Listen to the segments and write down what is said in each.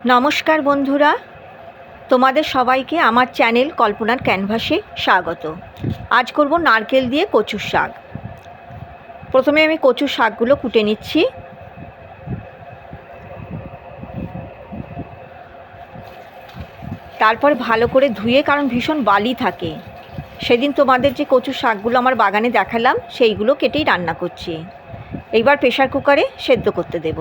নমস্কার বন্ধুরা, তোমাদের সবাইকে আমার চ্যানেল কল্পনার ক্যানভাসে স্বাগত। আজ করব নারকেল দিয়ে কচুর শাক। প্রথমে আমি কচুর শাকগুলো কুটে নিচ্ছি। তারপর ভালো করে ধুয়ে, কারণ ভীষণ বালি থাকে। সেদিন তোমাদের যে কচুর শাকগুলো আমার বাগানে দেখালাম সেইগুলো কেটেই রান্না করছি। এইবার প্রেশার কুকারে সেদ্ধ করতে দেব।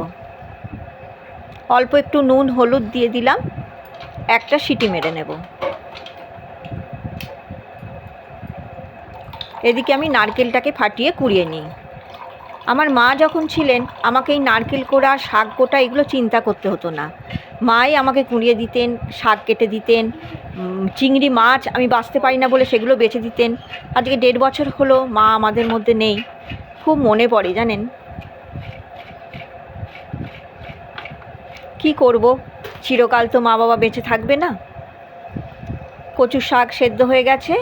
অল্প একটু নুন হলুদ দিয়ে দিলাম, একটা সিটি মেরে নেব। এদিকে আমি নারকেলটাকে ফাটিয়ে কুড়িয়ে নিই। আমার মা যখন ছিলেন আমাকে এই নারকেল কোড়া, শাক কোটা এগুলো চিন্তা করতে হতো না। মাই আমাকে কুড়িয়ে দিতেন, শাক কেটে দিতেন। চিংড়ি মাছ আমি বাঁচতে পারি না বলে সেগুলো বেছে দিতেন। আজকে 1.5 বছর হলো মা আমাদের মধ্যে নেই। খুব মনে পড়ে জানেন। কি করব, চিরকাল তো মা বাবা বেঁচে থাকবে না। কচুর শাক সেদ্ধ হয়ে গেছে।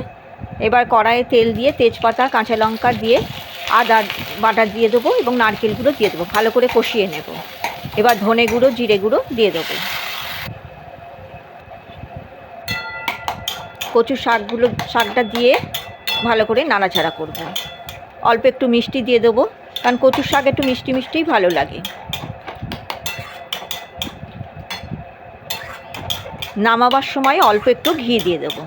এবার কড়াইয়ে তেল দিয়ে তেজপাতা কাঁচা লঙ্কা দিয়ে আদা বাটা দিয়ে দেবো এবং নারকেলগুলো দিয়ে দেবো, ভালো করে কষিয়ে নেব। এবার ধনে গুঁড়ো জিরে গুঁড়ো দিয়ে দেবো। কচুর শাকটা দিয়ে ভালো করে নাড়াচাড়া করব। অল্প একটু মিষ্টি দিয়ে দেবো, কারণ কচুর শাক একটু মিষ্টি মিষ্টিই ভালো লাগে। নামাবার সময় অল্প একটু ঘি দিয়ে দেবো।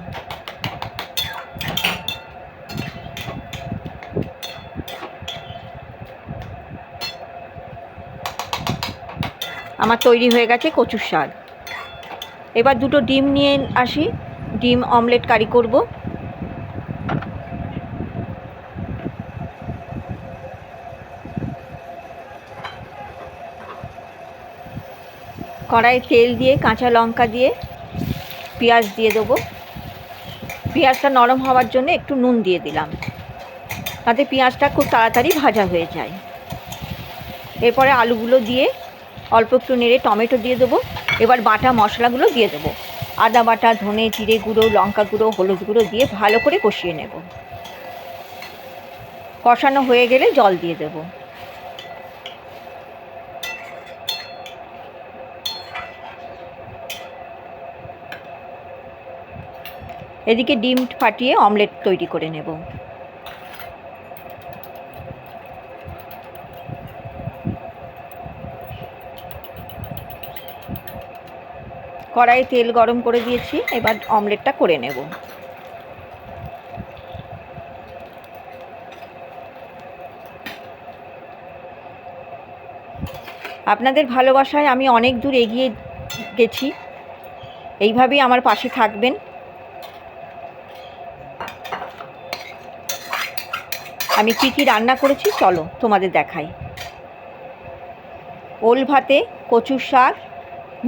আমার তৈরি হয়ে গেছে কচুর শাক। এবার 2টো ডিম নিয়ে আসি, ডিম অমলেট কারি করব। কড়াইয়ে তেল দিয়ে কাঁচা লঙ্কা দিয়ে পেঁয়াজ দিয়ে দেবো। পেঁয়াজটা নরম হওয়ার জন্য একটু নুন দিয়ে দিলাম, তাতে পেঁয়াজটা খুব তাড়াতাড়ি ভাজা হয়ে যায়। এরপরে আলুগুলো দিয়ে অল্প একটু নেড়ে টমেটো দিয়ে দেবো। এবার বাটা মশলাগুলো দিয়ে দেবো। আদা বাটা, ধনে জিরে গুঁড়ো, লঙ্কা গুঁড়ো, হলুদ গুঁড়ো দিয়ে ভালো করে কষিয়ে নেব। কষানো হয়ে গেলে জল দিয়ে দেব। এদিকে ডিম ফাটিয়ে অমলেট তৈরি করে নেব। কড়াইয়ে তেল গরম করে দিয়েছি, এবার অমলেটটা করে নেব। আপনাদের ভালোবাসায় আমি অনেক দূর এগিয়ে গেছি। এইভাবেই আমার পাশে থাকবেন। আমি কী কী রান্না করেছি চলো তোমাদের দেখাই। ওল ভাতে কচুর শাক,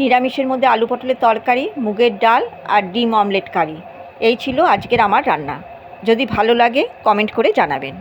নিরামিষের মধ্যে আলু পটলের তরকারি, মুগের ডাল আর ডিম অমলেট কারি। এই ছিল আজকের আমার রান্না। যদি ভালো লাগে কমেন্ট করে জানাবেন।